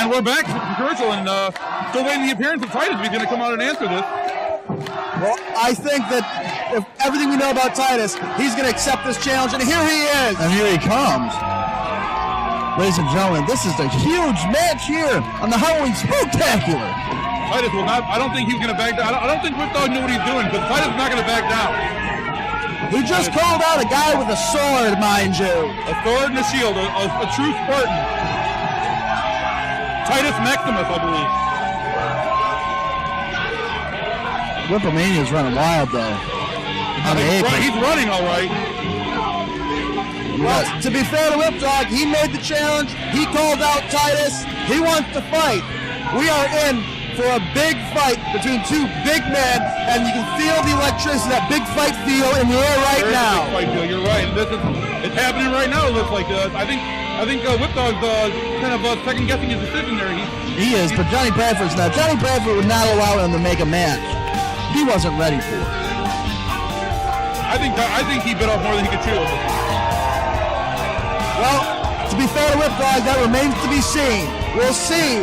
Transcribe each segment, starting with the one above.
And we're back from commercial, and still waiting the appearance of Titus. He's going to come out and answer this. Well, I think that if everything we know about Titus, he's going to accept this challenge, and here he is. And here he comes. Ladies and gentlemen, this is a huge match here on the Halloween Spooktacular. Titus will not, I don't think he's going to back down. I don't think Whipdog knew what he's doing, because Titus is not going to back down. He just called out a guy with a sword, mind you. A sword and a shield, a true Spartan. Titus Maximus, I believe. Whipamania is running wild, though. He's running all right. Well, to be fair to Whipdog, he made the challenge. He called out Titus. He wants to fight. We are in for a big fight between two big men, and you can feel the electricity, that big fight feel in the air right now. Big fight feel. You're right. It's happening right now. It looks like I think Whipdog's kind of second guessing his decision there. He is, but Johnny Bradford's not. Johnny Bradford would not allow him to make a match. He wasn't ready for it. I think he bit off more than he could chew. Well, to be fair to Whipdog, that remains to be seen. We'll see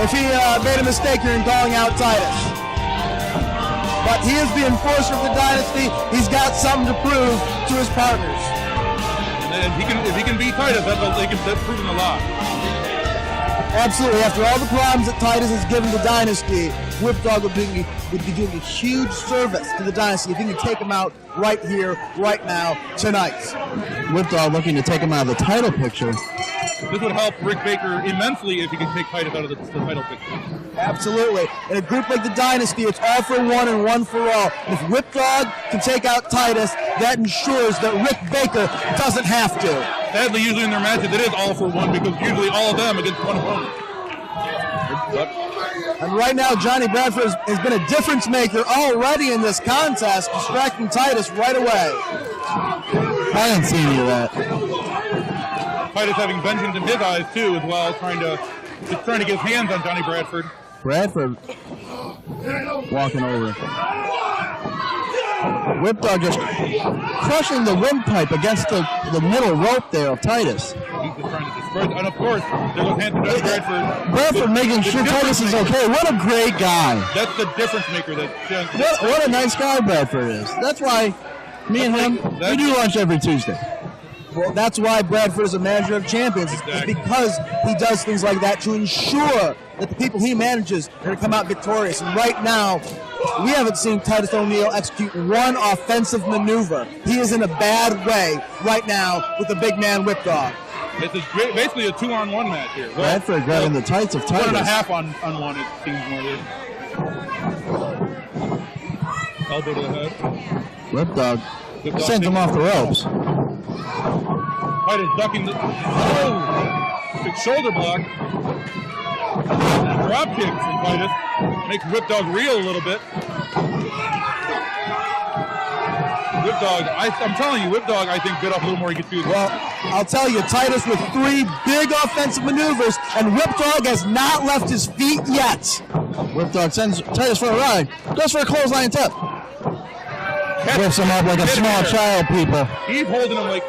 if he made a mistake here in calling out Titus. But he is the enforcer of the dynasty. He's got something to prove to his partners. And if he can beat Titus, that's proving a lot. Absolutely. After all the problems that Titus has given the dynasty, Whipdog would be doing a huge service to the dynasty if he could take him out right here, right now, tonight. Whipdog looking to take him out of the title picture. This would help Rick Baker immensely if he could take Titus out of the title picture. Absolutely. In a group like the Dynasty, it's all for one and one for all. And if Whipdog can take out Titus, that ensures that Rick Baker doesn't have to. Sadly, usually in their matches, it is all for one because usually all of them against one opponent. And right now, Johnny Bradford has been a difference maker already in this contest, distracting Titus right away. I didn't see any of that. Titus having vengeance in his eyes too, as well, trying to get his hands on Johnny Bradford. Bradford walking over. Whipdog just crushing the windpipe against the middle rope there of Titus. He's just trying to disperse, and of course, there goes hands to Johnny Bradford. Bradford making sure Titus is okay. What a great guy. That's the difference maker. What a nice guy Bradford is. That's why me and him, we do lunch every Tuesday. Well, that's why Bradford is a manager of champions. Exactly. It's because he does things like that to ensure that the people he manages are going to come out victorious. And right now, we haven't seen Titus O'Neil execute one offensive maneuver. He is in a bad way right now with the big man Whipdog. This is basically a 2-on-1 match here. Bradford grabbing the tights of Titus. 1.5 on one, it seems more than. Elbow to the head. Whipdog sends him off the ropes. Titus ducking the big shoulder block. Drop kick from Titus. Makes Whipdog reel a little bit. Whipdog, I'm telling you, Whipdog, I think bit off a little more he could do. Well, I'll tell you, Titus with 3 big offensive maneuvers, and Whipdog has not left his feet yet. Whipdog sends Titus for a ride. Goes for a clothesline tip. Lifts him up like a small child, people. He's holding him like.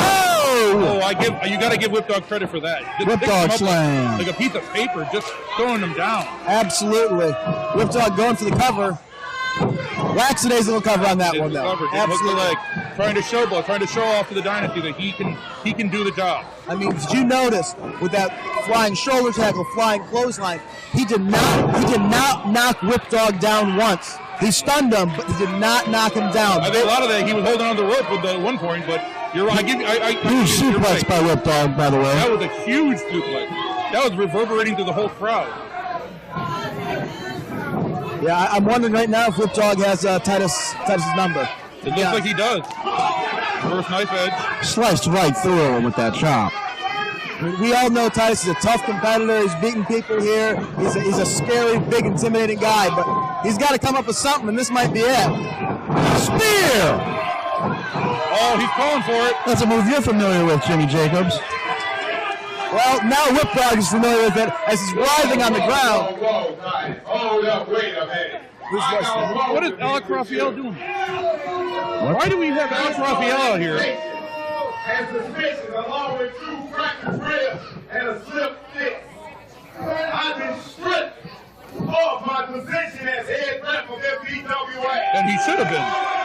Oh! You got to give Whipdog credit for that. Whipdog slam. Like a piece of paper, just throwing him down. Absolutely. Whipdog going for the cover. Lackadaisical cover on that one, though. Absolutely. Like, trying to show off to the Dynasty that he can do the job. I mean, did you notice with that flying shoulder tackle, flying clothesline, he did not knock Whipdog down once. He stunned him, but he did not knock him down. I think a lot of that he was holding on the rope at one point, but you're right. Huge suplex by Whipdog, by the way. That was a huge suplex. That was reverberating through the whole crowd. Yeah, I'm wondering right now if Whipdog has Titus's number. It looks like he does. First knife edge. Sliced right through him with that chop. We all know Titus is a tough competitor. He's beating people here. He's a scary, big, intimidating guy, but he's got to come up with something, and this might be it. Spear! Oh, he's calling for it. That's a move you're familiar with, Jimmy Jacobs. Well, now Whipdog is familiar with it as he's writhing on the ground. Hold up, wait a minute. What is Alex Raphael doing? Why do we have Alex Raphael out here? And suspicion along with 2 cracked ribs and a slip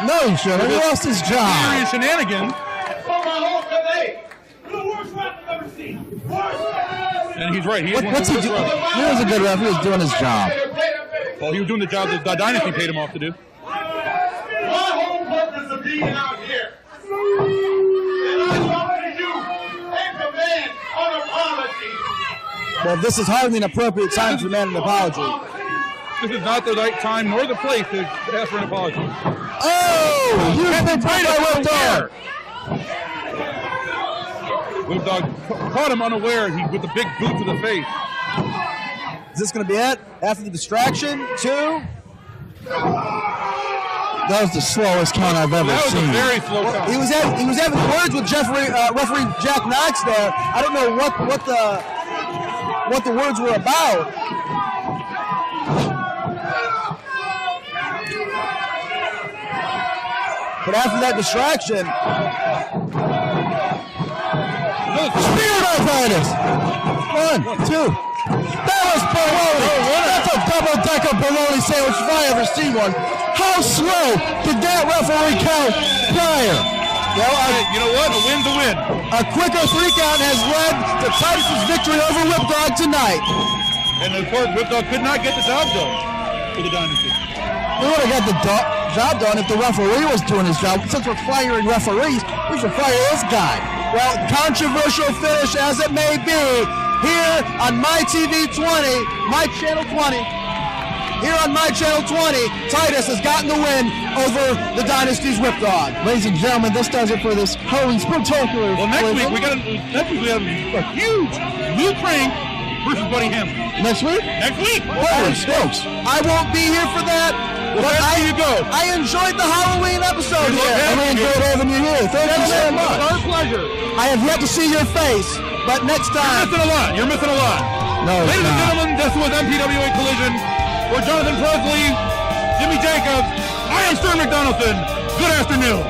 No, he shouldn't. He lost his job. Serious shenanigans. And he's right. What's he doing? He was a good ref. He was doing his job. Well, he was doing the job that the Dynasty paid him off to do. My whole purpose of being out here is I wanted you and demand an apology. Well, this is hardly an appropriate time to demand an apology. This is not the right time nor the place to ask for an apology. Oh! You've been played by Whip Dog. Whip Dog caught him unaware with the big boot to the face. Is this going to be it? After the distraction, 2. That was the slowest count I've ever That was seen. a very slow count. He was having words with referee Jack Knox there. I don't know what the words were about. But after that distraction, Spear by Titus. 1, 2. That was baloney. That's a double-decker bologna sandwich if I ever see one. How slow did that referee count prior? Well, you know what? A win's a win. a quicker 3 count has led to Titus' victory over Whip Dog tonight. And of course, Whip Dog could not get the job done for the Dynasty. We would have got the job done if the referee was doing his job. Since we're firing referees, we should fire this guy. Well, controversial finish as it may be, here on My TV 20, My Channel 20, here on My Channel 20, Titus has gotten the win over the Dynasty's Whip Dog. Ladies and gentlemen, this does it for this Halloween Spectacular. Well, next week we have a huge Lou Prank versus Buddy Hampton. Next week? Next week. Holy smokes. I won't be here for that. Well, but that's where you go. I enjoyed the Halloween episode Good luck, here. man. And we enjoyed having you here. Thank you so much. Our pleasure. I have yet to see your face, but next You're time. missing a lot. You're missing a lot. No, it's Ladies and not. gentlemen, this was MPWA Collision. For Jonathan Presley, Jimmy Jacobs, I am Stern McDonaldson. Good afternoon.